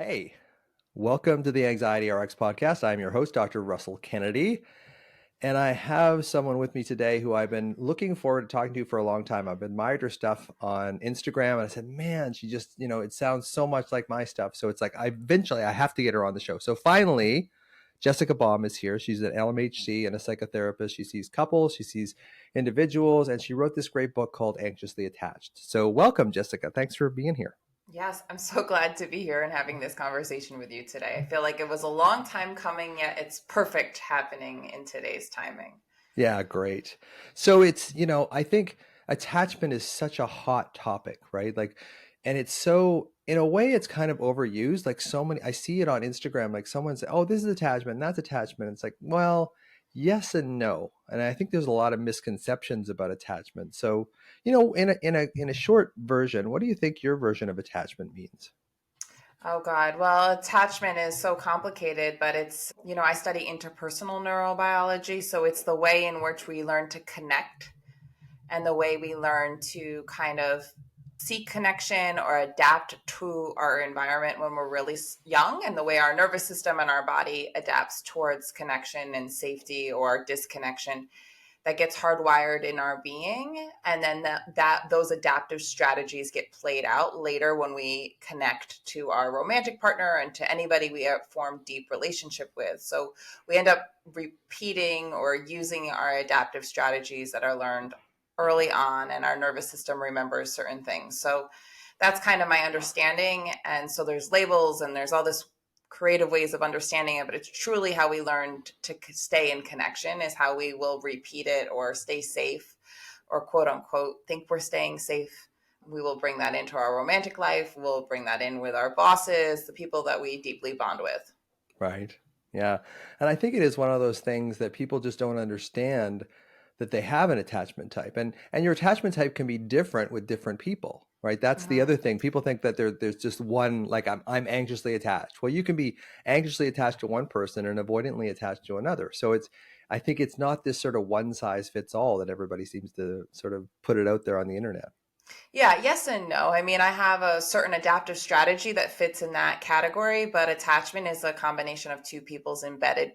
Hey, welcome to the Anxiety RX podcast. I'm your host, Dr. Russell Kennedy, and I have someone with me today who I've been looking forward to talking to for a long time. I've admired her stuff on Instagram, and I said, man, she just, it sounds so much like my stuff. So it's like, I have to get her on the show. So finally, Jessica Baum is here. She's an LMHC and a psychotherapist. She sees couples, she sees individuals, and she wrote this great book called Anxiously Attached. So welcome, Jessica. Thanks for being here. Yes, I'm so glad to be here and having this conversation with you today. I feel like it was a long time coming, yet it's perfect happening in today's timing. Yeah, great. So I think attachment is such a hot topic, right? And it's so, in a way, it's kind of overused. Like so many, I see it on Instagram, like someone say, oh, this is attachment, and that's attachment. It's like, well, yes and no. And I think there's a lot of misconceptions about attachment. So, in a short version, what do you think your version of attachment means? Oh God. Well, attachment is so complicated, but I study interpersonal neurobiology. So it's the way in which we learn to connect and the way we learn to kind of seek connection or adapt to our environment when we're really young, and the way our nervous system and our body adapts towards connection and safety or disconnection that gets hardwired in our being, and then that those adaptive strategies get played out later when we connect to our romantic partner and to anybody we have formed deep relationship with. So we end up repeating or using our adaptive strategies that are learned early on, and our nervous system remembers certain things. So that's kind of my understanding. And so there's labels and there's all this creative ways of understanding it, but it's truly how we learn to stay in connection is how we will repeat it or stay safe, or quote unquote think we're staying safe. We will bring that into our romantic life. We'll bring that in with our bosses, the people that we deeply bond with. Right. Yeah. And I think it is one of those things that people just don't understand that they have an attachment type. And your attachment type can be different with different people, right? That's the Mm-hmm. other thing. People think that there's just one, like I'm anxiously attached. Well, you can be anxiously attached to one person and avoidantly attached to another. So I think it's not this sort of one size fits all that everybody seems to sort of put it out there on the internet. Yeah, yes and no. I mean, I have a certain adaptive strategy that fits in that category, but attachment is a combination of two people's embedded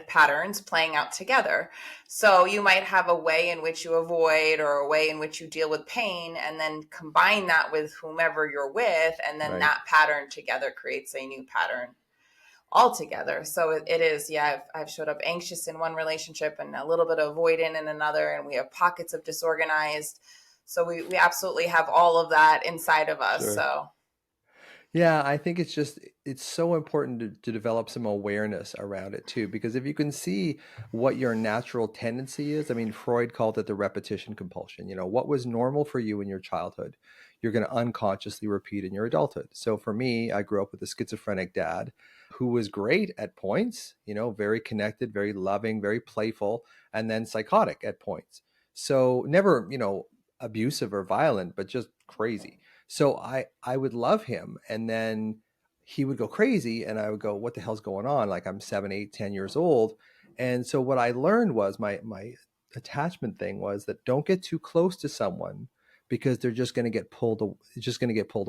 patterns playing out together. So you might have a way in which you avoid or a way in which you deal with pain, and then combine that with whomever you're with, and then Right. that pattern together creates a new pattern altogether. So it is, yeah, I've showed up anxious in one relationship and a little bit of avoidant in another, and we have pockets of disorganized. So we absolutely have all of that inside of us. Sure. So Yeah, I think it's so important to develop some awareness around it too, because if you can see what your natural tendency is, I mean, Freud called it the repetition compulsion. What was normal for you in your childhood, you're going to unconsciously repeat in your adulthood. So for me, I grew up with a schizophrenic dad who was great at points, very connected, very loving, very playful, and then psychotic at points. So never, abusive or violent, but just crazy. So I would love him, and then he would go crazy, and I would go, "What the hell's going on?" Like I'm 7, 8, 10 years old, and so what I learned was my attachment thing was that don't get too close to someone because they're just going to get pulled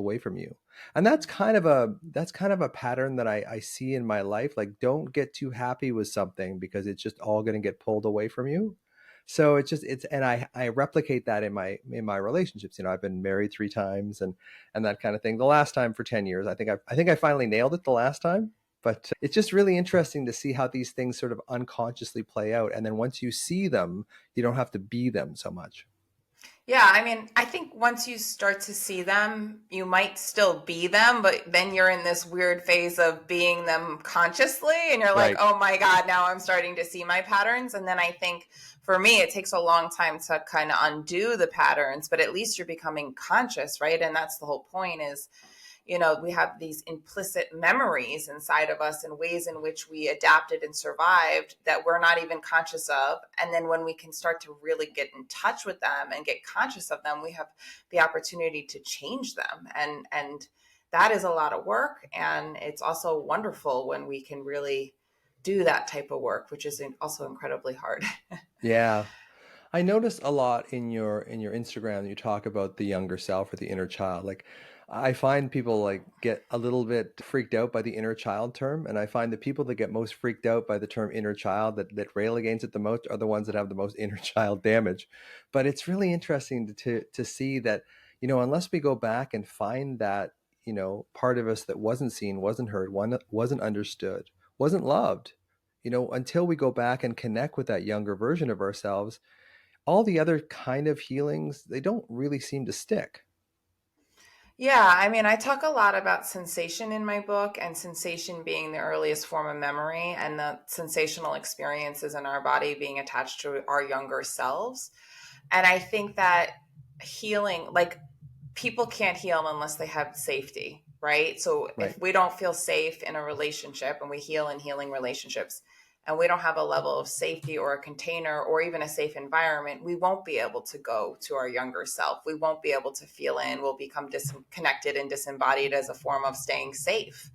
away from you, and that's kind of a pattern that I see in my life. Like, don't get too happy with something because it's just all going to get pulled away from you. So and I replicate that in my relationships. I've been married 3 times and that kind of thing. The last time for 10 years, I think I finally nailed it the last time. But it's just really interesting to see how these things sort of unconsciously play out. And then once you see them, you don't have to be them so much. yeah, I mean, I think once you start to see them, you might still be them, but then you're in this weird phase of being them consciously, and you're like, Right. oh my God, now I'm starting to see my patterns. And then I think for me, it takes a long time to kind of undo the patterns, but at least you're becoming conscious, right? And that's the whole point is, we have these implicit memories inside of us and ways in which we adapted and survived that we're not even conscious of. And then when we can start to really get in touch with them and get conscious of them, we have the opportunity to change them. And that is a lot of work. And it's also wonderful when we can really do that type of work, which is also incredibly hard. Yeah. I notice a lot in your Instagram, you talk about the younger self or the inner child. Like I find people like get a little bit freaked out by the inner child term, and I find the people that get most freaked out by the term inner child, that rail against it the most, are the ones that have the most inner child damage. But it's really interesting to see that, unless we go back and find that, part of us that wasn't seen, wasn't heard, wasn't understood, wasn't loved, until we go back and connect with that younger version of ourselves, all the other kind of healings, they don't really seem to stick. Yeah, I mean, I talk a lot about sensation in my book, and sensation being the earliest form of memory, and the sensational experiences in our body being attached to our younger selves. And I think that healing, like, people can't heal unless they have safety, right? So Right. if we don't feel safe in a relationship, and we heal in healing relationships, and we don't have a level of safety or a container or even a safe environment, we won't be able to go to our younger self. We won't be able to feel in. We'll become disconnected and disembodied as a form of staying safe.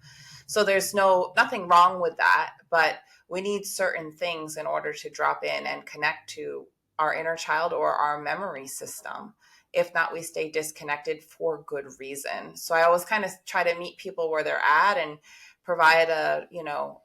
So there's nothing wrong with that, but we need certain things in order to drop in and connect to our inner child or our memory system. If not, we stay disconnected for good reason. So I always kind of try to meet people where they're at and provide a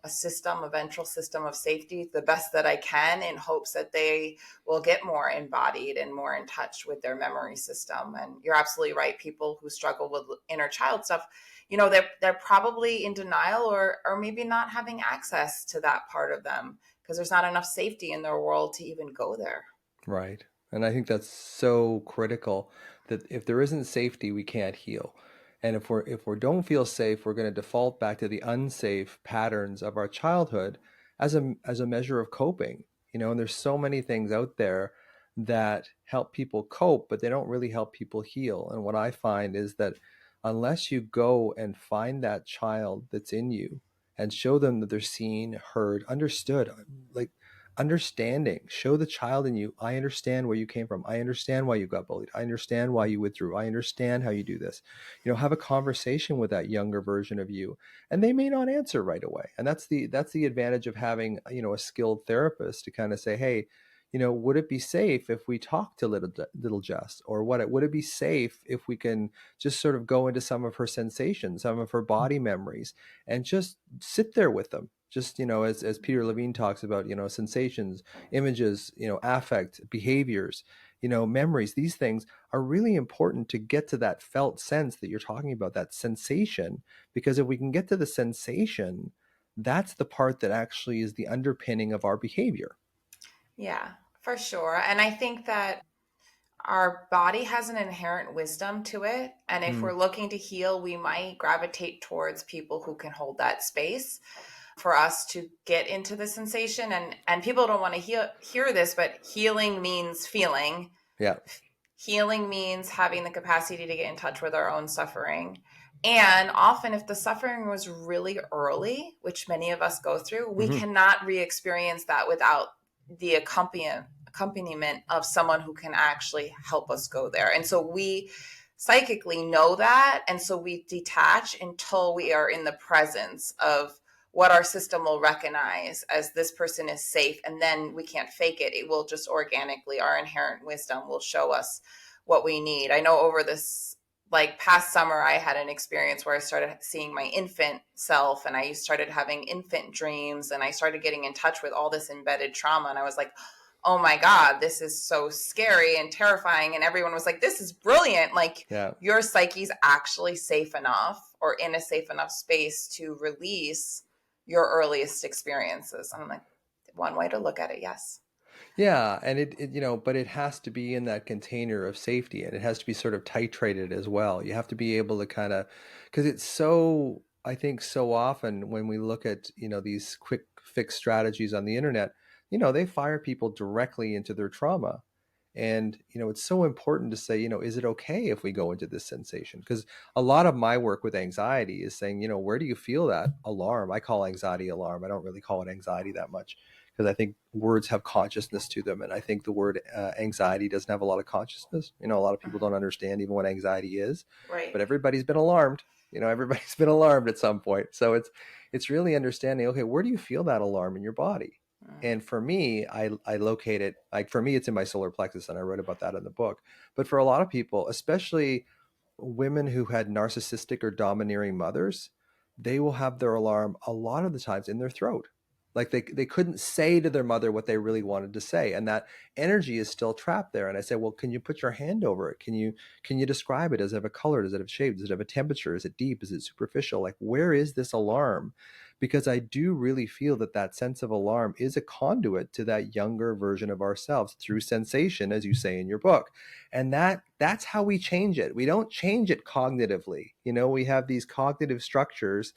system, a ventral system of safety the best that I can, in hopes that they will get more embodied and more in touch with their memory system. And you're absolutely right. People who struggle with inner child stuff, they're probably in denial, or maybe not having access to that part of them, because there's not enough safety in their world to even go there. Right. And I think that's so critical, that if there isn't safety, we can't heal. And if we don't feel safe, we're going to default back to the unsafe patterns of our childhood as a measure of coping. And there's so many things out there that help people cope, but they don't really help people heal. And what I find is that unless you go and find that child that's in you and show them that they're seen, heard, understood, like understanding, show the child in you, I understand where you came from, I understand why you got bullied, I understand why you withdrew, I understand how you do this. Have a conversation with that younger version of you, and they may not answer right away. And that's the advantage of having, a skilled therapist to kind of say, hey, would it be safe if we talk to little Jess? Or would it be safe if we can just sort of go into some of her sensations, some of her body memories, and just sit there with them? Just, as Peter Levine talks about, sensations, images, affect, behaviors, memories. These things are really important to get to that felt sense that you're talking about, that sensation. Because if we can get to the sensation, that's the part that actually is the underpinning of our behavior. Yeah, for sure. And I think that our body has an inherent wisdom to it. And if Mm. we're looking to heal, we might gravitate towards people who can hold that space for us to get into the sensation. And people don't want to hear this, but healing means feeling. Yeah. Healing means having the capacity to get in touch with our own suffering. And often, if the suffering was really early, which many of us go through, we Hmm. cannot re experience that without the accompaniment of someone who can actually help us go there. And so we psychically know that. And so we detach until we are in the presence of what our system will recognize as this person is safe. And then we can't fake it. It will just organically, our inherent wisdom will show us what we need. I know over this like past summer, I had an experience where I started seeing my infant self, and I started having infant dreams, and I started getting in touch with all this embedded trauma. And I was like, oh my God, this is so scary and terrifying. And everyone was like, this is brilliant. Like, Yeah. your psyche's actually safe enough, or in a safe enough space to release your earliest experiences. And I'm like, one way to look at it, yes. Yeah, and but it has to be in that container of safety, and it has to be sort of titrated as well. You have to be able to kind of, because it's so, I think so often when we look at, these quick fix strategies on the internet, they fire people directly into their trauma. And, it's so important to say, is it okay if we go into this sensation? Because a lot of my work with anxiety is saying, where do you feel that alarm? I call anxiety alarm. I don't really call it anxiety that much, because I think words have consciousness to them. And I think the word anxiety doesn't have a lot of consciousness. A lot of people don't understand even what anxiety is, Right. but everybody's been alarmed. Everybody's been alarmed at some point. So it's really understanding, okay, where do you feel that alarm in your body? Mm. And for me, I locate it, like for me, it's in my solar plexus, and I wrote about that in the book. But for a lot of people, especially women who had narcissistic or domineering mothers, they will have their alarm a lot of the times in their throat. Like they couldn't say to their mother what they really wanted to say. And that energy is still trapped there. And I said, well, can you put your hand over it? Can you describe it? Does it have a color? Does it have shape? Does it have a temperature? Is it deep? Is it superficial? Like, where is this alarm? Because I do really feel that that sense of alarm is a conduit to that younger version of ourselves through sensation, as you say in your book. And that's how we change it. We don't change it cognitively. We have these cognitive structures,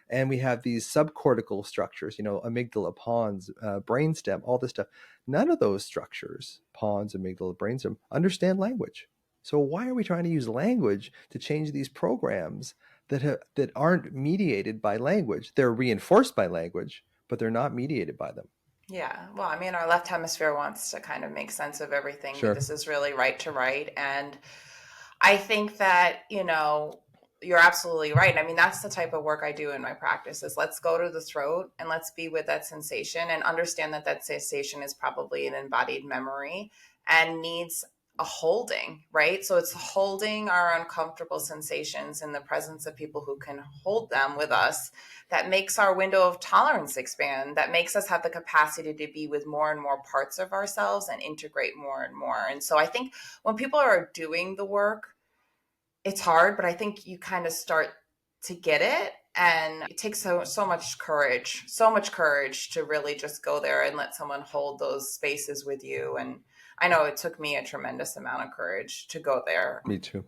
and we have these subcortical structures, amygdala, pons, brainstem, all this stuff. None of those structures, pons, amygdala, brainstem, understand language. So why are we trying to use language to change these programs that aren't mediated by language? They're reinforced by language, but they're not mediated by them. Yeah. Well, I mean, our left hemisphere wants to kind of make sense of everything. Sure. This is really right to right. And I think that, you're absolutely right. I mean, that's the type of work I do in my practice is let's go to the throat and let's be with that sensation and understand that that sensation is probably an embodied memory and needs a holding, right? So it's holding our uncomfortable sensations in the presence of people who can hold them with us that makes our window of tolerance expand, that makes us have the capacity to be with more and more parts of ourselves and integrate more and more. And so I think when people are doing the work, it's hard, but I think you kind of start to get it. And it takes so much courage to really just go there and let someone hold those spaces with you. And I know it took me a tremendous amount of courage to go there. Me too.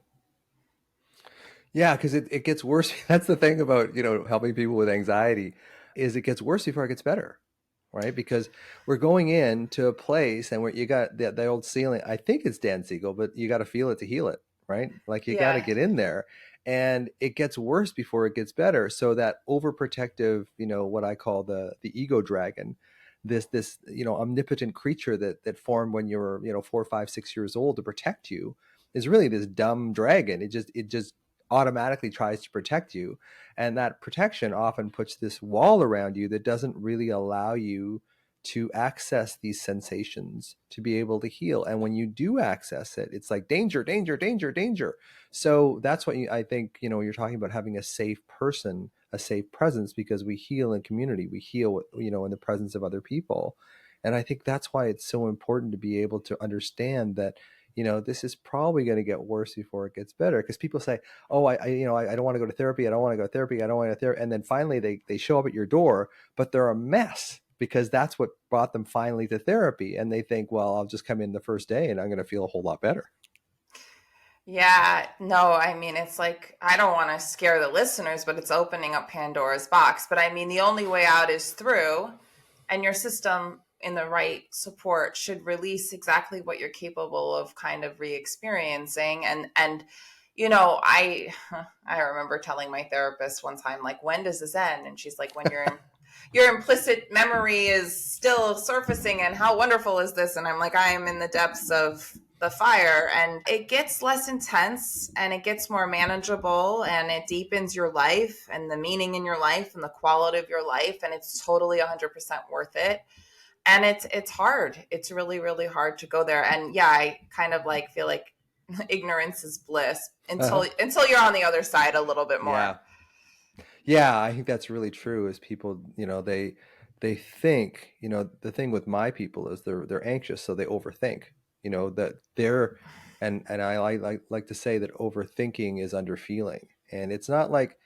Yeah, because it gets worse. That's the thing about, helping people with anxiety is it gets worse before it gets better, right? Because we're going into a place and where you got the old ceiling. I think it's Dan Siegel, but you got to feel it to heal it, right? Like you got to Yeah. get in there, and it gets worse before it gets better. So that overprotective, what I call the ego dragon, this omnipotent creature that formed when you were 4, 5, 6 years old to protect you, is really this dumb dragon. It just automatically tries to protect you, and that protection often puts this wall around you that doesn't really allow you to access these sensations to be able to heal. And when you do access it, it's like danger, danger, danger, danger. So that's what I think, you're talking about having a safe person, a safe presence, because we heal in community. We heal, in the presence of other people. And I think that's why it's so important to be able to understand that, this is probably going to get worse before it gets better. Because people say, oh, I don't want to go to therapy. I don't want to go to therapy. I don't want to go to therapy. And then finally they show up at your door, but they're a mess because that's what brought them finally to therapy. And they think, well, I'll just come in the first day and I'm going to feel a whole lot better. Yeah, no, I mean, it's like, I don't want to scare the listeners, but it's opening up Pandora's box. But I mean, the only way out is through, and your system in the right support should release exactly what you're capable of kind of re-experiencing. I I remember telling my therapist one time, like, when does this end? And she's like, when your implicit memory is still surfacing, and how wonderful is this? And I'm like, I am in the depths of the fire, and it gets less intense and it gets more manageable, and it deepens your life and the meaning in your life and the quality of your life, and it's totally 100% worth it. And it's hard. It's really, really hard to go there. And yeah, I kind of like feel like ignorance is bliss Uh-huh. until you're on the other side a little bit more. Yeah. Yeah, I think that's really true. Is people, they think, the thing with my people is they're anxious, so they overthink. That they're, and I like to say that overthinking is underfeeling, and it's not like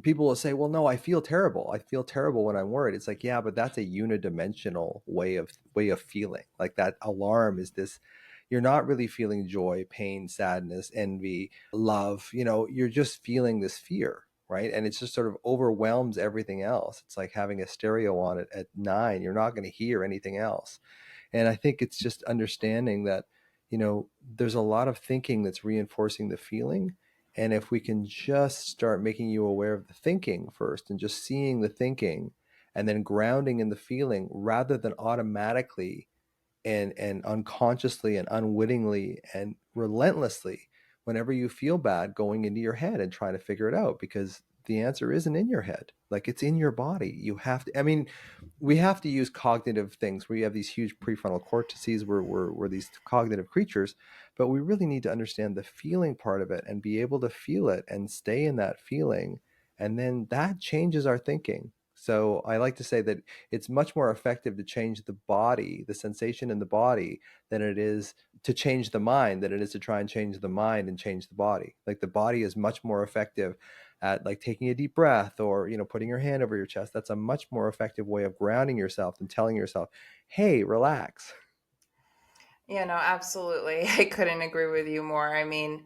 people will say, well, no, I feel terrible. I feel terrible when I'm worried. It's like, yeah, but that's a unidimensional way of feeling. Like that alarm is this. You're not really feeling joy, pain, sadness, envy, love. You're just feeling this fear, right? And it's just sort of overwhelms everything else. It's like having a stereo on it at 9. You're not going to hear anything else. And I think it's just understanding that, there's a lot of thinking that's reinforcing the feeling. And if we can just start making you aware of the thinking first and just seeing the thinking and then grounding in the feeling rather than automatically and unconsciously and unwittingly and relentlessly, whenever you feel bad, going into your head and trying to figure it out, because the answer isn't in your head. Like, it's in your body. You have to, I mean, we have to use cognitive things where you have these huge prefrontal cortices, we're these cognitive creatures, but we really need to understand the feeling part of it and be able to feel it and stay in that feeling. And then that changes our thinking. So I like to say that it's much more effective to change the body, the sensation in the body, than it is to change the mind, than it is to try and change the mind and change the body. Like, the body is much more effective at, like, taking a deep breath, or, putting your hand over your chest. That's a much more effective way of grounding yourself than telling yourself, hey, relax. Absolutely. I couldn't agree with you more. I mean,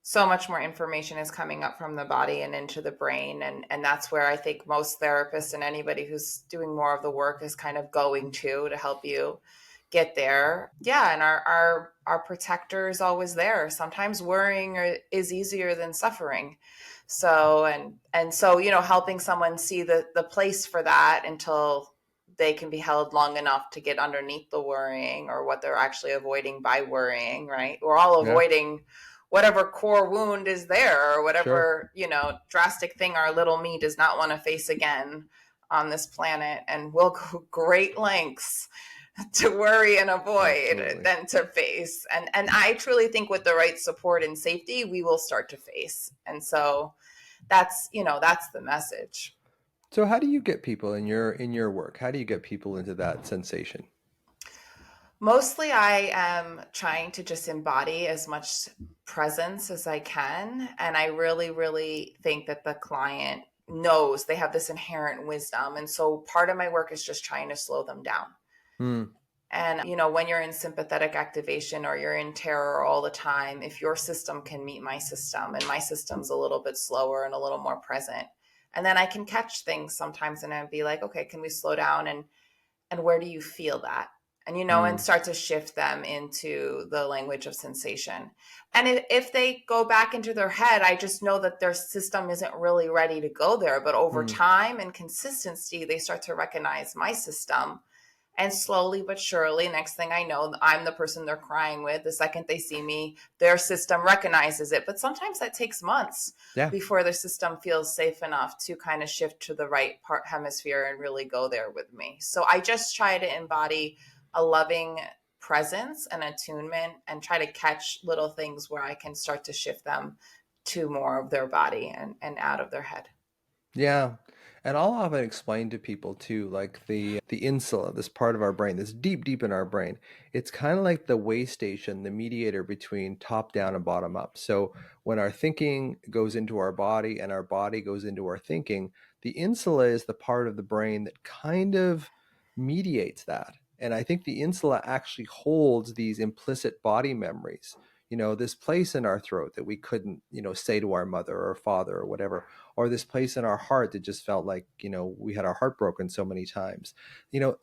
so much more information is coming up from the body and into the brain. And that's where I think most therapists and anybody who's doing more of the work is kind of going to help you get there. Yeah. And our protector is always there. Sometimes worrying is easier than suffering. So, and so, helping someone see the place for that until they can be held long enough to get underneath the worrying or what they're actually avoiding by worrying, right? We're all Yeah, avoiding whatever core wound is there, or sure. whatever, drastic thing our little me does not want to face again on this planet. And we'll go great lengths to worry and avoid Absolutely. than to face. And I truly think with the right support and safety, we will start to face. And so that's the message. So how do you get people in your work? How do you get people into that sensation? Mostly, I am trying to just embody as much presence as I can. And I really, really think that the client knows they have this inherent wisdom. And so part of my work is just trying to slow them down. Hmm. And, when you're in sympathetic activation or you're in terror all the time, if your system can meet my system and my system's a little bit slower and a little more present, and then I can catch things sometimes and I'd be like, okay, can we slow down? And where do you feel that? And and Hmm. start to shift them into the language of sensation. And if they go back into their head, I just know that their system isn't really ready to go there, but over Hmm. time and consistency they start to recognize my system. And slowly but surely, next thing I know, I'm the person they're crying with. The second they see me, their system recognizes it. But sometimes that takes months Yeah. before their system feels safe enough to kind of shift to the right part hemisphere and really go there with me. So I just try to embody a loving presence and attunement and try to catch little things where I can start to shift them to more of their body and out of their head. Yeah. And I'll often explain to people too, like the insula, this part of our brain, this deep, deep in our brain. It's kind of like the way station, the mediator between top down and bottom up. So when our thinking goes into our body and our body goes into our thinking, the insula is the part of the brain that kind of mediates that. And I think the insula actually holds these implicit body memories. This place in our throat that we couldn't, say to our mother or father or whatever, or this place in our heart that just felt like, we had our heart broken so many times.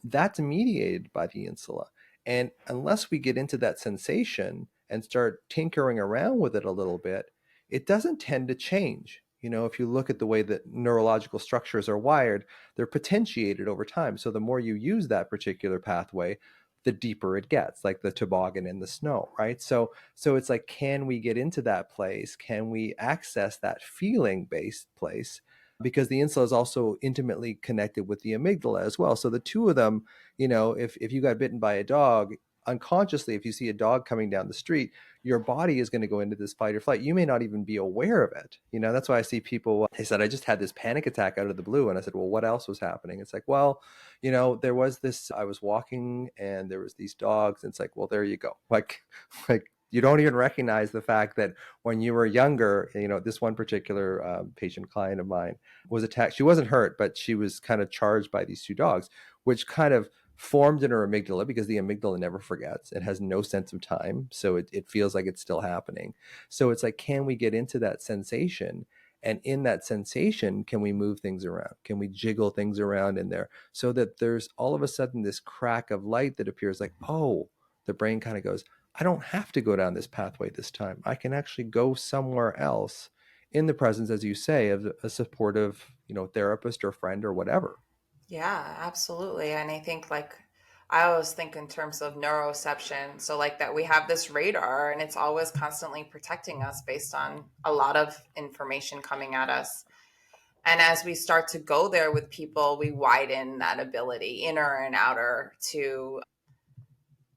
That's mediated by the insula. And unless we get into that sensation and start tinkering around with it a little bit, it doesn't tend to change. If you look at the way that neurological structures are wired, they're potentiated over time. So the more you use that particular pathway, the deeper it gets, like the toboggan in the snow, right? So it's like, can we get into that place? Can we access that feeling based place? Because the insula is also intimately connected with the amygdala as well. So the two of them, if you got bitten by a dog, unconsciously, if you see a dog coming down the street, your body is going to go into this fight or flight. You may not even be aware of it. That's why I see people, they said, I just had this panic attack out of the blue. And I said, well, what else was happening? It's like, well, there was this, I was walking and there was these dogs. And it's like, well, there you go. Like you don't even recognize the fact that when you were younger, this one particular patient client of mine was attacked. She wasn't hurt, but she was kind of charged by these two dogs, which kind of formed in her amygdala, because the amygdala never forgets. It has no sense of time. So it feels like it's still happening. So it's like, can we get into that sensation? And in that sensation, can we move things around? Can we jiggle things around in there so that there's all of a sudden this crack of light that appears, like, oh, the brain kind of goes, I don't have to go down this pathway this time. I can actually go somewhere else in the presence, as you say, of a supportive, therapist or friend or whatever. Yeah, absolutely. And I think I always think in terms of neuroception. So like that we have this radar and it's always constantly protecting us based on a lot of information coming at us. And as we start to go there with people, we widen that ability, inner and outer, to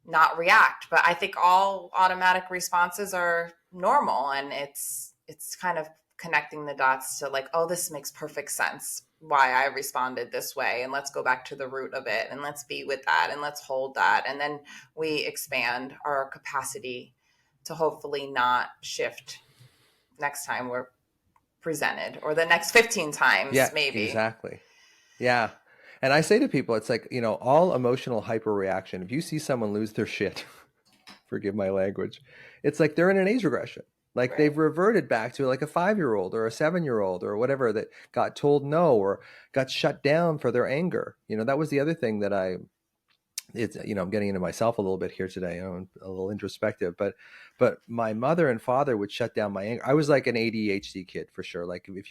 not react. But I think all automatic responses are normal, and it's kind of connecting the dots to like, oh, this makes perfect sense why I responded this way, and let's go back to the root of it, and let's be with that, and let's hold that, and then we expand our capacity to hopefully not shift next time we're presented, or the next 15 times Yeah, maybe. exactly. Yeah. And I say to people, it's like, all emotional hyperreaction. If you see someone lose their shit, forgive my language, it's like they're in an age regression. Like Right. they've reverted back to like a 5-year-old or a 7-year-old or whatever that got told no or got shut down for their anger. That was the other thing that I'm getting into myself a little bit here today, a little introspective, but my mother and father would shut down my anger. I was like an ADHD kid for sure. Like if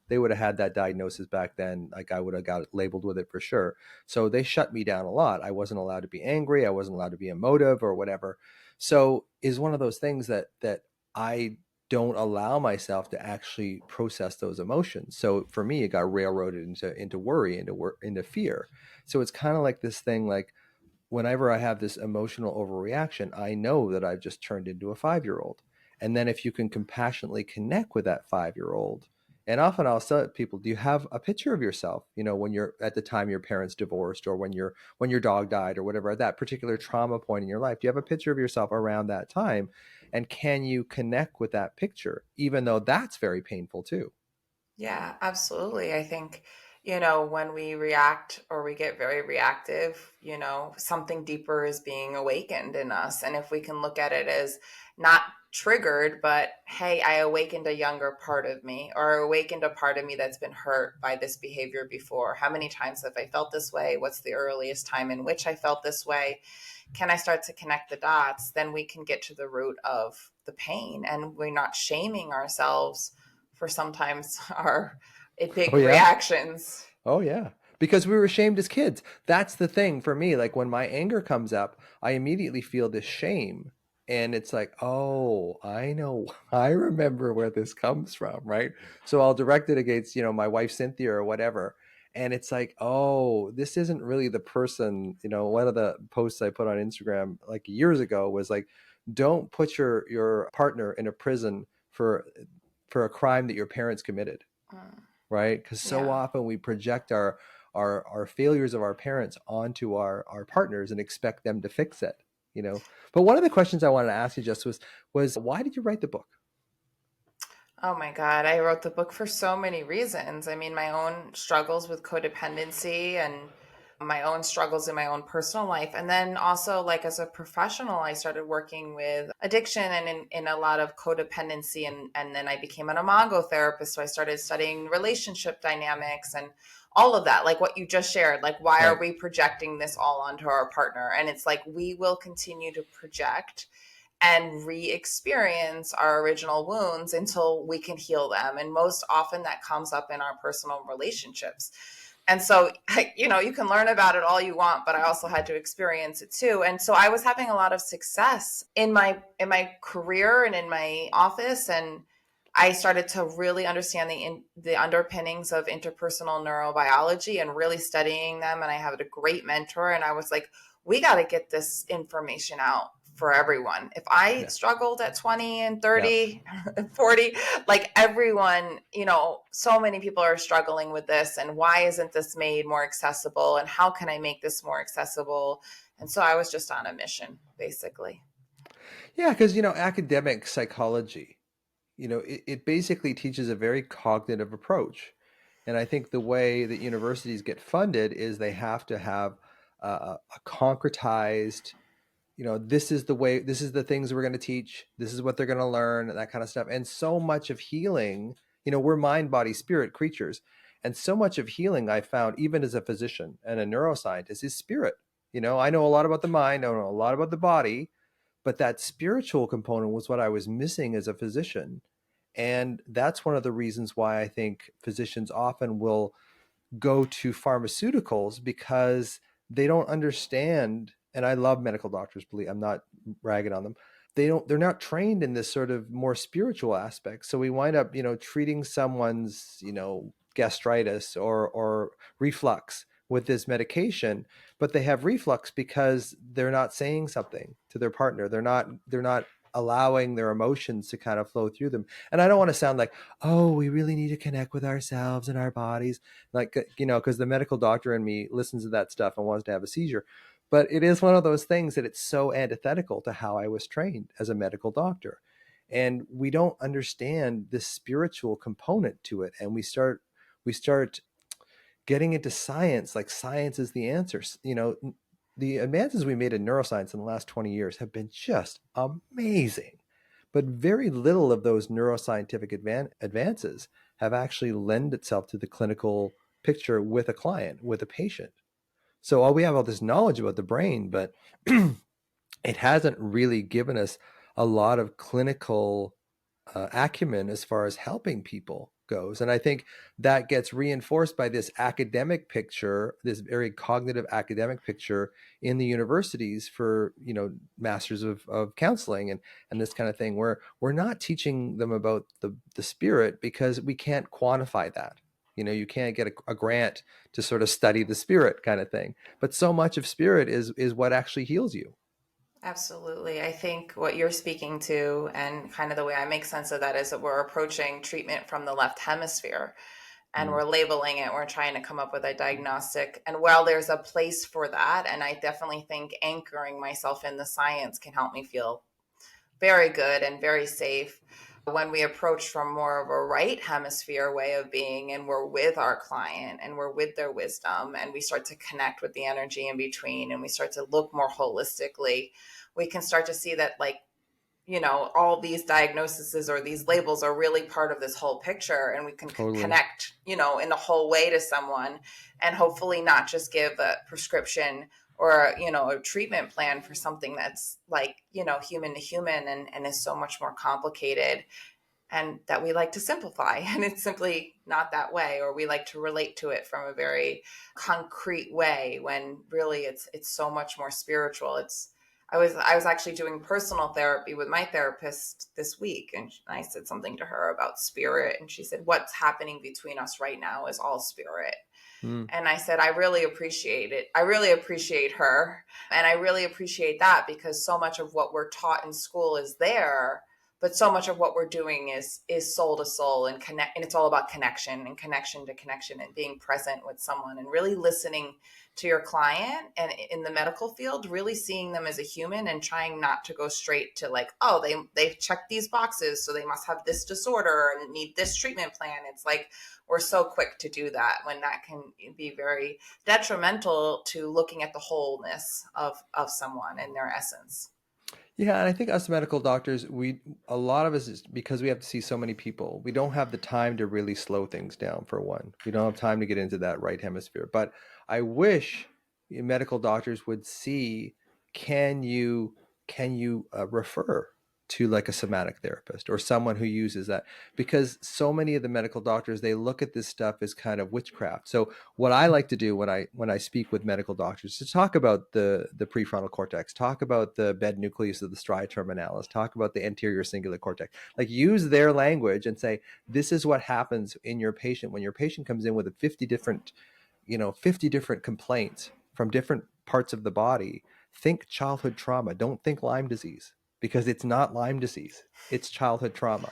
they would have had that diagnosis back then, like I would have got labeled with it for sure. So they shut me down a lot. I wasn't allowed to be angry. I wasn't allowed to be emotive or whatever. So is one of those things that I don't allow myself to actually process those emotions. So for me, it got railroaded into worry, into fear. So it's kind of like this thing, like whenever I have this emotional overreaction, I know that I've just turned into a 5-year-old. And then if you can compassionately connect with that 5-year-old, and often I'll say to people, do you have a picture of yourself, when you're at the time your parents divorced or when your dog died or whatever, at that particular trauma point in your life, do you have a picture of yourself around that time? And can you connect with that picture, even though that's very painful too? Yeah, absolutely. I think, when we react or we get very reactive, something deeper is being awakened in us. And if we can look at it as not triggered, but hey, I awakened a younger part of me, or awakened a part of me that's been hurt by this behavior before. How many times have I felt this way? What's the earliest time in which I felt this way? Can I start to connect the dots? Then we can get to the root of the pain, and we're not shaming ourselves for sometimes our Oh big yeah. reactions. Oh yeah. Because we were ashamed as kids. That's the thing for me. Like when my anger comes up, I immediately feel this shame. And it's like, oh, I know, I remember where this comes from, right? So I'll direct it against, my wife Cynthia or whatever. And it's like, oh, this isn't really the person. One of the posts I put on Instagram like years ago was like, don't put your partner in a prison for a crime that your parents committed, Mm, right? Because so yeah. often we project our failures of our parents onto our partners and expect them to fix it. But one of the questions I wanted to ask you just was why did you write the book? Oh my God. I wrote the book for so many reasons. I mean, my own struggles with codependency and my own struggles in my own personal life. And then also, like, as a professional, I started working with addiction and in a lot of codependency. And then I became an imago therapist. So I started studying relationship dynamics and all of that, like what you just shared. Like, why are Right. we projecting this all onto our partner? And it's like we will continue to project and re-experience our original wounds until we can heal them, and most often that comes up in our personal relationships. And so you can learn about it all you want, but I also had to experience it too. And so I was having a lot of success in my career and in my office, and I started to really understand the underpinnings of interpersonal neurobiology and really studying them. And I had a great mentor, and I was like, we got to get this information out for everyone. If I Yeah. struggled at 20 and Yeah. 30 and 40, like everyone, so many people are struggling with this. And why isn't this made more accessible? And how can I make this more accessible? And so I was just on a mission, basically. Yeah, because academic psychology, it basically teaches a very cognitive approach. And I think the way that universities get funded is they have to have a concretized, this is the way, this is the things we're going to teach, this is what they're going to learn, that kind of stuff. And so much of healing, we're mind, body, spirit creatures. And so much of healing I found, even as a physician and a neuroscientist, is spirit. I know a lot about the mind, I know a lot about the body, but that spiritual component was what I was missing as a physician. And that's one of the reasons why I think physicians often will go to pharmaceuticals, because they don't understand. And I love medical doctors, believe, I'm not ragging on them. They're not trained in this sort of more spiritual aspect. So we wind up, treating someone's, gastritis or reflux with this medication, but they have reflux because they're not saying something to their partner. They're not allowing their emotions to kind of flow through them. And I don't want to sound like, oh, we really need to connect with ourselves and our bodies, like, because the medical doctor in me listens to that stuff and wants to have a seizure. But it is one of those things that it's so antithetical to how I was trained as a medical doctor. And we don't understand the spiritual component to it. And we start getting into science, like science is the answers. The advances we made in neuroscience in the last 20 years have been just amazing. But very little of those neuroscientific advances have actually lend itself to the clinical picture with a client, with a patient. So we have all this knowledge about the brain, but it hasn't really given us a lot of clinical acumen as far as helping people goes. And I think that gets reinforced by this academic picture, this very cognitive academic picture in the universities for, masters of counseling and this kind of thing, where we're not teaching them about the spirit because we can't quantify that. You can't get a grant to sort of study the spirit kind of thing. But so much of spirit is what actually heals you. Absolutely. I think what you're speaking to, and kind of the way I make sense of that, is that we're approaching treatment from the left hemisphere and Mm, we're labeling it. We're trying to come up with a diagnostic. And while there's a place for that, and I definitely think anchoring myself in the science can help me feel very good and very safe. When we approach from more of a right hemisphere way of being, and we're with our client and we're with their wisdom, and we start to connect with the energy in between, and we start to look more holistically, we can start to see that, like, all these diagnoses or these labels are really part of this whole picture, and we can totally. connect, in a whole way to someone, and hopefully not just give a prescription or, a treatment plan for something that's like, human to human, and is so much more complicated, and that we like to simplify. And it's simply not that way, or we like to relate to it from a very concrete way, when really it's so much more spiritual. I was actually doing personal therapy with my therapist this week, and I said something to her about spirit, and she said, what's happening between us right now is all spirit. Mm, And I said, I really appreciate it. I really appreciate her. And I really appreciate that, because so much of what we're taught in school is there, but so much of what we're doing is soul to soul, and connect, and it's all about connection and connection to connection, and being present with someone and really listening to your client. And in the medical field, really seeing them as a human, and trying not to go straight to, like, oh, they've checked these boxes, so they must have this disorder and need this treatment plan. It's like, we're so quick to do that, when that can be very detrimental to looking at the wholeness of someone and their essence. Yeah, and I think us medical doctors, a lot of us is because we have to see so many people. We don't have the time to really slow things down for one. We don't have time to get into that right hemisphere. But I wish medical doctors would see, can you refer to like a somatic therapist or someone who uses that? Because so many of the medical doctors, they look at this stuff as kind of witchcraft. So what I like to do when I speak with medical doctors, to talk about the prefrontal cortex, talk about the bed nucleus of the striatum terminalis, talk about the anterior cingulate cortex, like use their language and say, this is what happens in your patient when your patient comes in with a 50 different complaints from different parts of the body. Think childhood trauma. Don't think Lyme disease, because it's not Lyme disease. It's childhood trauma.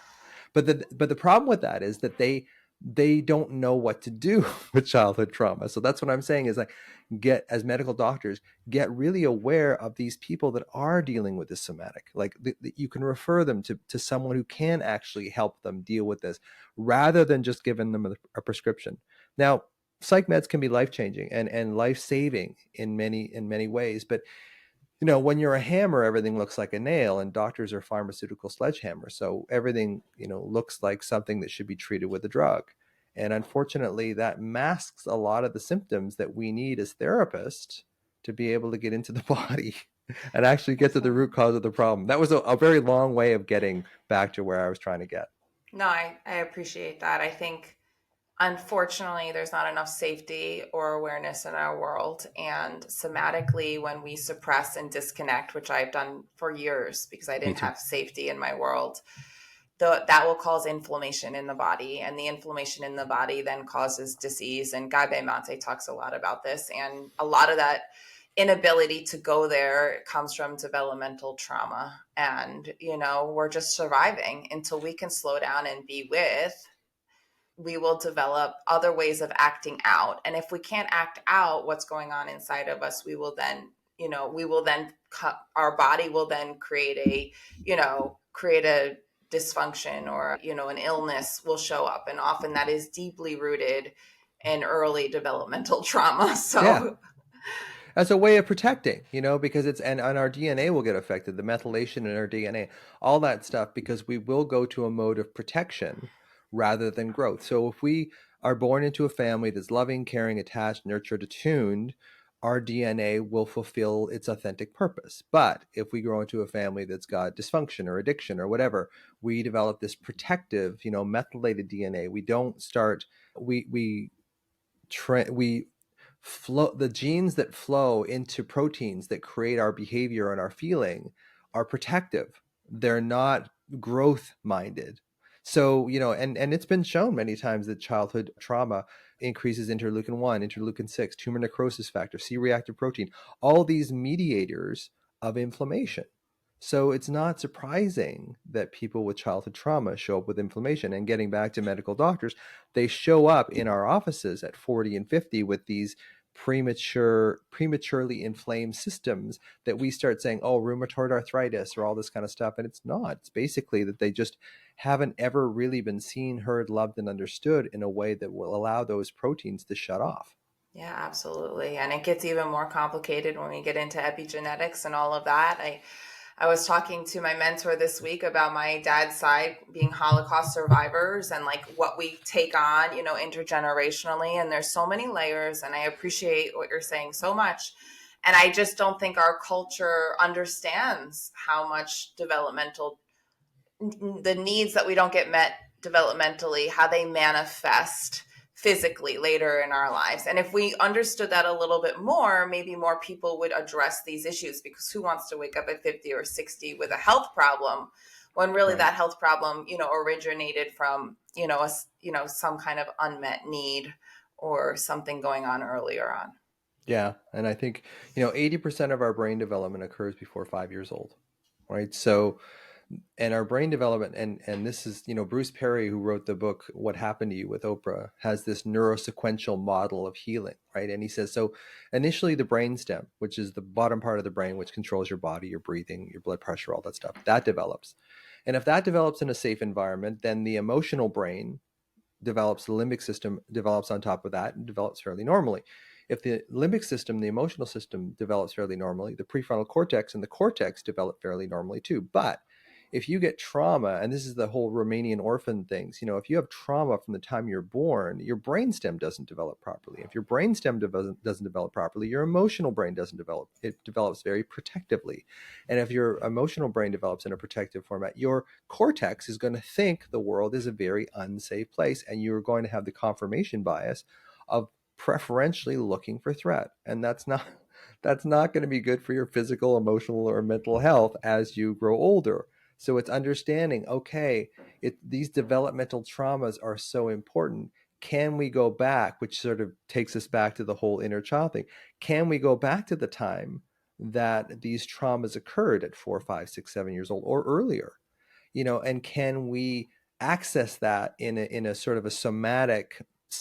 But the problem with that is that they don't know what to do with childhood trauma. So that's what I'm saying is, like, as medical doctors, get really aware of these people that are dealing with this somatic. Like, you can refer them to someone who can actually help them deal with this, rather than just giving them a prescription. Now, psych meds can be life changing and life saving in many ways, but when you're a hammer, everything looks like a nail, and doctors are pharmaceutical sledgehammers. So everything, looks like something that should be treated with a drug. And unfortunately, that masks a lot of the symptoms that we need as therapists to be able to get into the body and actually get to the root cause of the problem. That was a very long way of getting back to where I was trying to get. No, I appreciate that. I think, unfortunately, there's not enough safety or awareness in our world. And somatically, when we suppress and disconnect, which I've done for years because I Me didn't too. have safety in my world, that will cause inflammation in the body, and the inflammation in the body then causes disease. And Gabe Mate talks a lot about this, and a lot of that inability to go there comes from developmental trauma. And we're just surviving until we can slow down and be with. We will develop other ways of acting out, and if we can't act out what's going on inside of us, we will then our body will then create a dysfunction, or an illness will show up, and often that is deeply rooted in early developmental trauma. Yeah. So As a way of protecting, because and our DNA will get affected, the methylation in our DNA, all that stuff, because we will go to a mode of protection rather than growth. So if we are born into a family that's loving, caring, attached, nurtured, attuned, our DNA will fulfill its authentic purpose. But if we grow into a family that's got dysfunction or addiction or whatever, we develop this protective, methylated DNA. We don't start, we flow, the genes that flow into proteins that create our behavior and our feeling are protective. They're not growth minded. So, and it's been shown many times that childhood trauma increases interleukin 1, interleukin 6, tumor necrosis factor, C-reactive protein, all these mediators of inflammation. So it's not surprising that people with childhood trauma show up with inflammation. And getting back to medical doctors, they show up in our offices at 40 and 50 with these prematurely inflamed systems that we start saying, oh, rheumatoid arthritis or all this kind of stuff. And it's not. It's basically that they just haven't ever really been seen, heard, loved, and understood in a way that will allow those proteins to shut off. yeah, absolutely. And it gets even more complicated when we get into epigenetics and all of that. I was talking to my mentor this week about my dad's side being Holocaust survivors and like what we take on, intergenerationally. And there's so many layers, and I appreciate what you're saying so much. And I just don't think our culture understands how much the needs that we don't get met developmentally, how they manifest physically later in our lives. And if we understood that a little bit more, maybe more people would address these issues, because who wants to wake up at 50 or 60 with a health problem when really Right. that health problem, originated from, some kind of unmet need or something going on earlier on. Yeah. And I think, 80% of our brain development occurs before 5 years old. Right. So, and our brain development, and this is, Bruce Perry, who wrote the book What Happened to You with Oprah, has this neurosequential model of healing, right? And he says, so initially the brainstem, which is the bottom part of the brain, which controls your body, your breathing, your blood pressure, all that stuff, that develops. And if that develops in a safe environment, then the emotional brain develops, the limbic system develops on top of that and develops fairly normally. If the limbic system, the emotional system, develops fairly normally, the prefrontal cortex and the cortex develop fairly normally too. But if you get trauma, and this is the whole Romanian orphan things, if you have trauma from the time you're born, your brainstem doesn't develop properly. If your brainstem doesn't develop properly, your emotional brain doesn't develop. It develops very protectively. And if your emotional brain develops in a protective format, your cortex is going to think the world is a very unsafe place, and you're going to have the confirmation bias of preferentially looking for threat. And that's not going to be good for your physical, emotional, or mental health as you grow older. So it's understanding, okay, these developmental traumas are so important. Can we go back, which sort of takes us back to the whole inner child thing? Can we go back to the time that these traumas occurred at 4, 5, 6, 7 years old or earlier? And can we access that in a sort of a somatic /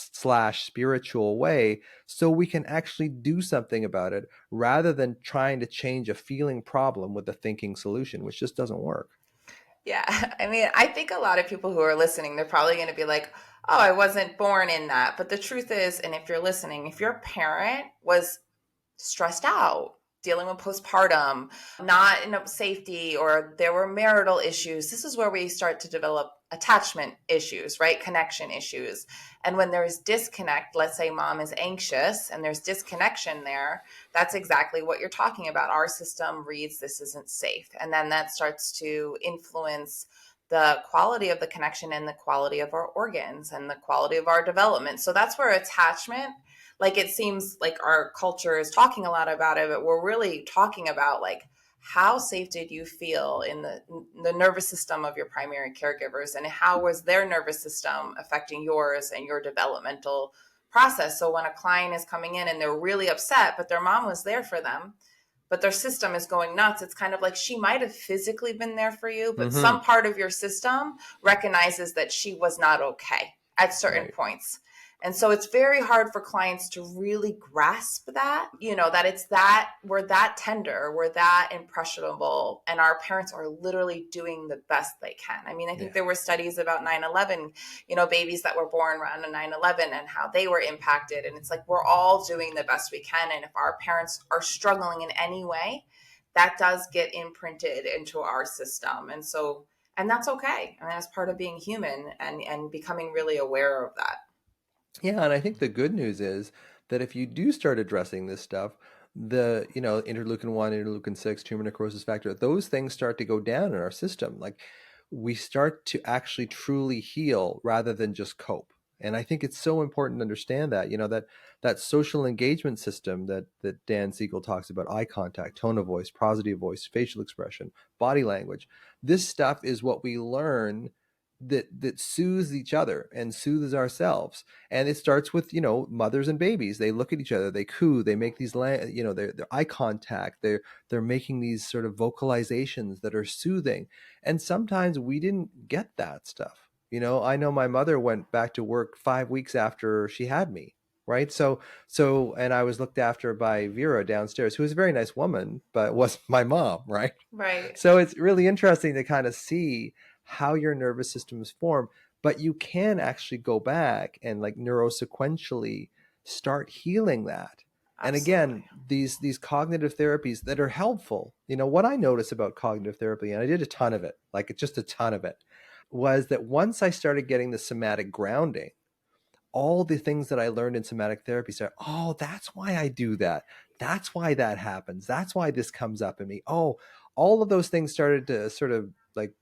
spiritual way, so we can actually do something about it rather than trying to change a feeling problem with a thinking solution, which just doesn't work. Yeah. I mean, I think a lot of people who are listening, they're probably going to be like, oh, I wasn't born in that. But the truth is, and if you're listening, if your parent was stressed out, dealing with postpartum, not enough safety, or there were marital issues, this is where we start to develop attachment issues, right? Connection issues. And when there's disconnect, let's say mom is anxious and there's disconnection there, that's exactly what you're talking about. Our system reads this isn't safe. And then that starts to influence the quality of the connection and the quality of our organs and the quality of our development. So that's where attachment, like, it seems like our culture is talking a lot about it, but we're really talking about like how safe did you feel in the nervous system of your primary caregivers, and how was their nervous system affecting yours and your developmental process? So when a client is coming in and they're really upset, but their mom was there for them, but their system is going nuts, it's kind of like she might have physically been there for you, but Mm-hmm. some part of your system recognizes that she was not okay at certain Right. points. And so it's very hard for clients to really grasp that, that it's that we're that tender, we're that impressionable, and our parents are literally doing the best they can. I mean, I think Yeah. there were studies about 9/11, babies that were born around 9/11 and how they were impacted. And it's like, we're all doing the best we can. And if our parents are struggling in any way, that does get imprinted into our system. And that's okay. I mean, that's part of being human, and becoming really aware of that. Yeah, and I think the good news is that if you do start addressing this stuff, the, interleukin 1, interleukin 6, tumor necrosis factor, those things start to go down in our system. Like, we start to actually truly heal rather than just cope. And I think it's so important to understand that, that social engagement system that Dan Siegel talks about, eye contact, tone of voice, prosody of voice, facial expression, body language. This stuff is what we learn that soothes each other and soothes ourselves. And it starts with, mothers and babies. They look at each other, they coo, they make these their eye contact, they're making these sort of vocalizations that are soothing. And sometimes we didn't get that stuff. I know my mother went back to work 5 weeks after she had me, right? And I was looked after by Vera downstairs, who was a very nice woman, but was my mom, right? Right. So it's really interesting to kind of see how your nervous systems form, but you can actually go back and, like, neurosequentially start healing that. And again, Absolutely. these cognitive therapies that are helpful. What I notice about cognitive therapy, and I did a ton of it, like just a ton of it, was that once I started getting the somatic grounding, all the things that I learned in somatic therapy said, oh, that's why I do that. That's why that happens. That's why this comes up in me. Oh, all of those things started to sort of, like,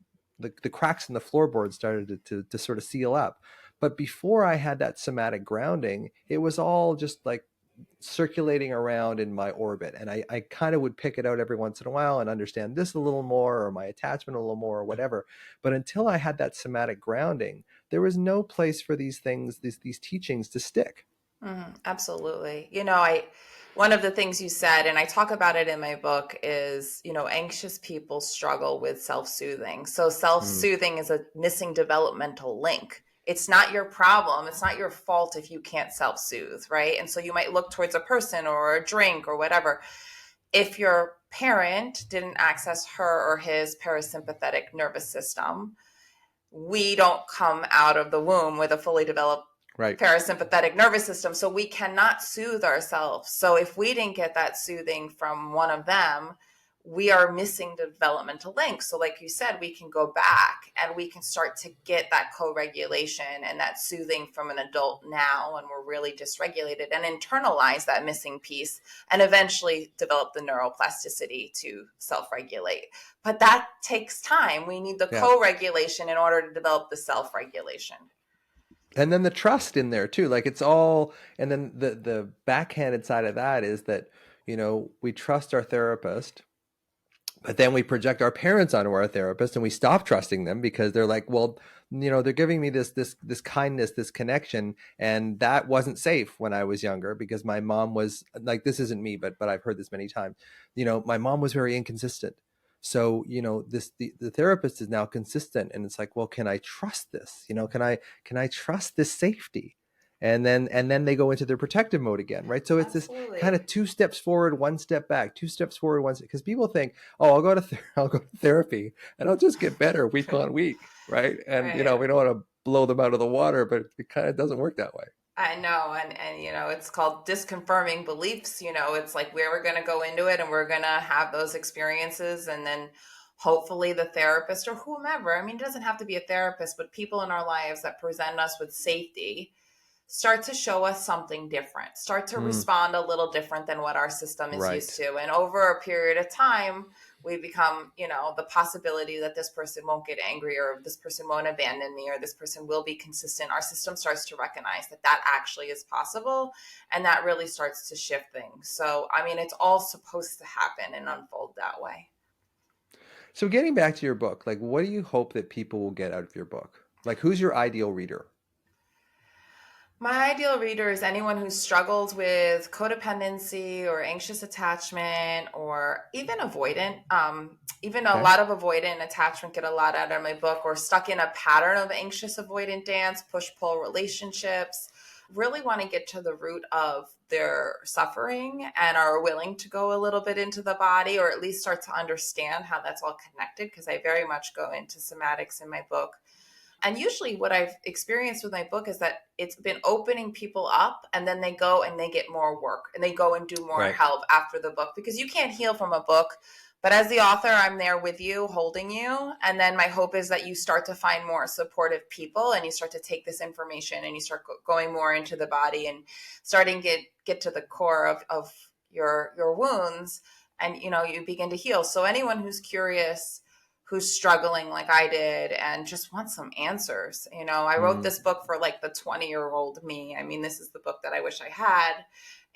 the cracks in the floorboard started to sort of seal up. But before I had that somatic grounding, it was all just like circulating around in my orbit. And I kind of would pick it out every once in a while and understand this a little more, or my attachment a little more, or whatever. But until I had that somatic grounding, there was no place for these things, these teachings to stick. Absolutely. I one of the things you said, and I talk about it in my book, is, anxious people struggle with self-soothing. So Mm, self-soothing is a missing developmental link. It's not your problem. It's not your fault if you can't self-soothe, right? And so you might look towards a person or a drink or whatever. If your parent didn't access her or his parasympathetic nervous system, we don't come out of the womb with a fully developed right. parasympathetic nervous system. So we cannot soothe ourselves. So if we didn't get that soothing from one of them, we are missing the developmental link. So, like you said, we can go back and we can start to get that co-regulation and that soothing from an adult now when we're really dysregulated, and internalize that missing piece, and eventually develop the neuroplasticity to self-regulate. But that takes time. We need the Yeah. co-regulation in order to develop the self-regulation. And then the trust in there too. Like, it's all, and then the backhanded side of that is that, we trust our therapist, but then we project our parents onto our therapist and we stop trusting them because they're like, well, they're giving me this kindness, this connection, and that wasn't safe when I was younger because my mom was like, this isn't me, but I've heard this many times. My mom was very inconsistent. So, the therapist is now consistent, and it's like, well, can I trust this? Can I trust this safety? And then they go into their protective mode again, right? So it's this kind Absolutely. of 2 steps forward, 1 step back, 2 steps forward, one step, because people think, oh, I'll go to therapy and I'll just get better week on week, right? And Right. we don't want to blow them out of the water, but it kind of doesn't work that way. I know. And it's called disconfirming beliefs. It's like we're going to go into it and we're going to have those experiences. And then hopefully the therapist or whomever, I mean, it doesn't have to be a therapist, but people in our lives that present us with safety start to show us something different, start to Mm, respond a little different than what our system is used right. to. And over a period of time, we become, the possibility that this person won't get angry, or this person won't abandon me, or this person will be consistent. Our system starts to recognize that that actually is possible. And that really starts to shift things. So, I mean, it's all supposed to happen and unfold that way. So getting back to your book, like what do you hope that people will get out of your book? Like who's your ideal reader? My ideal reader is anyone who struggles with codependency or anxious attachment or even avoidant. Even a Okay. lot of avoidant attachment get a lot out of my book, or stuck in a pattern of anxious avoidant dance, push pull relationships. Really want to get to the root of their suffering and are willing to go a little bit into the body, or at least start to understand how that's all connected, because I very much go into somatics in my book. And usually, what I've experienced with my book is that it's been opening people up, and then they go and they get more work and they go and do more Right. help after the book, because you can't heal from a book. But as the author, I'm there with you, holding you. And then my hope is that you start to find more supportive people, and you start to take this information and you start going more into the body and starting get to the core of your wounds, and you begin to heal. So anyone who's curious, who's struggling like I did and just wants some answers. I wrote Mm. this book for like the 20-year-old me. I mean, this is the book that I wish I had.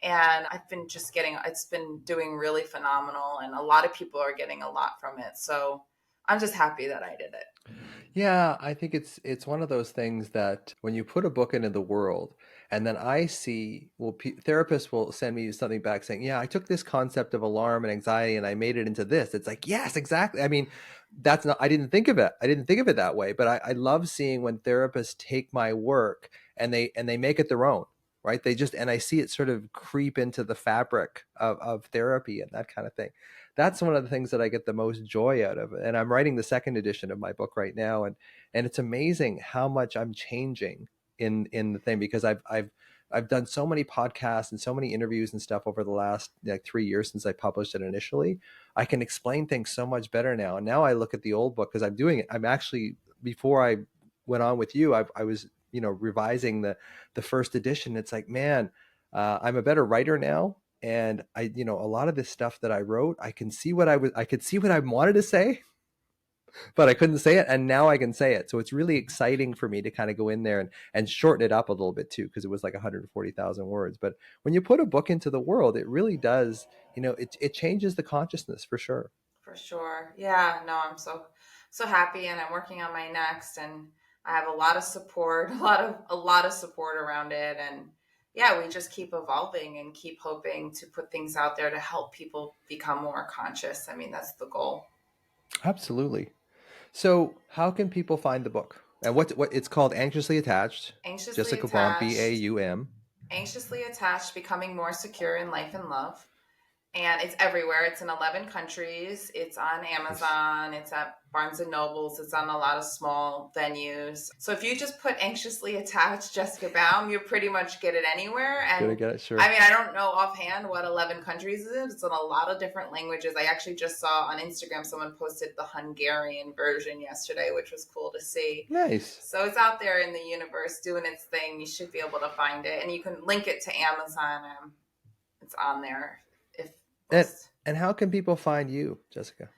And I've been just it's been doing really phenomenal. And a lot of people are getting a lot from it. So I'm just happy that I did it. Yeah, I think it's one of those things that when you put a book into the world, and then I see, well, therapists will send me something back saying, "Yeah, I took this concept of alarm and anxiety and I made it into this." It's like, yes, exactly. I mean, that's not. I didn't think of it. I didn't think of it that way. But I love seeing when therapists take my work and they make it their own, right? They just and I see it sort of creep into the fabric of therapy and that kind of thing. That's one of the things that I get the most joy out of. And I'm writing the second edition of my book right now, and it's amazing how much I'm changing in the thing, because I've done so many podcasts and so many interviews and stuff over the last like 3 years since I published it initially. I can explain things so much better now. And now I look at the old book, because I'm doing it. I'm actually, before I went on with you, I was revising the first edition. It's like, man, I'm a better writer now, and a lot of this stuff that I wrote, I could see what I wanted to say, but I couldn't say it, and now I can say it. So it's really exciting for me to kind of go in there and shorten it up a little bit too, because it was like 140,000 words. But when you put a book into the world, it really does, it changes the consciousness for sure. For sure. Yeah, no, I'm so happy, and I'm working on my next, and I have a lot of support, a lot of support around it. And yeah, we just keep evolving and keep hoping to put things out there to help people become more conscious. I mean, that's the goal. Absolutely. So how can people find the book? And what it's called? Anxiously Attached. Anxiously Jessica Baum, attached, Baum. anxiously attached, becoming more secure in life and love. And it's everywhere. It's in 11 countries. It's on Nice. Amazon. It's at Barnes and Nobles. It's on a lot of small venues. So if you just put anxiously attached Jessica Baum, you pretty much get it anywhere. Gonna And get it, I sure. mean, I don't know offhand what 11 countries it is. It's in a lot of different languages. I actually just saw on Instagram someone posted the Hungarian version yesterday, which was cool to see. Nice. So it's out there in the universe doing its thing. You should be able to find it. And you can link it to Amazon. It's on there if And most. and how can people find you, Jessica?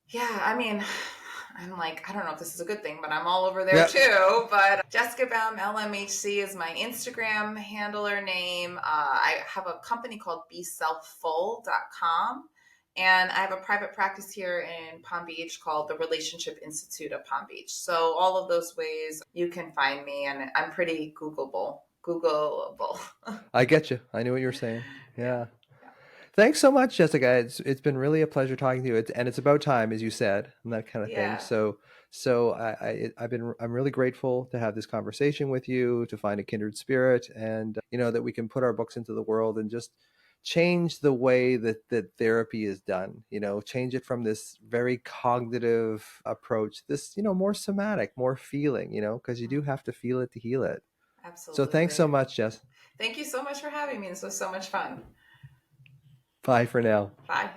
Yeah, I mean, I'm like, I don't know if this is a good thing, but I'm all over there Yeah. too. But Jessica Baum LMHC is my Instagram handler name. I have a company called BeSelfful.com. And I have a private practice here in Palm Beach called the Relationship Institute of Palm Beach. So all of those ways you can find me, and I'm pretty Googleable. Googleable. I get you. I knew what you were saying. Yeah. Yeah. Yeah. Thanks so much, Jessica. It's been really a pleasure talking to you. And it's about time, as you said, and that kind of thing. Yeah. So I'm really grateful to have this conversation with you, to find a kindred spirit, and that we can put our books into the world and just change the way that therapy is done. Change it from this very cognitive approach, this more somatic, more feeling. Because you do have to feel it to heal it. So thanks so Absolutely. much, Jess. Thank you so much for having me. This was so much fun. Bye for now. Bye.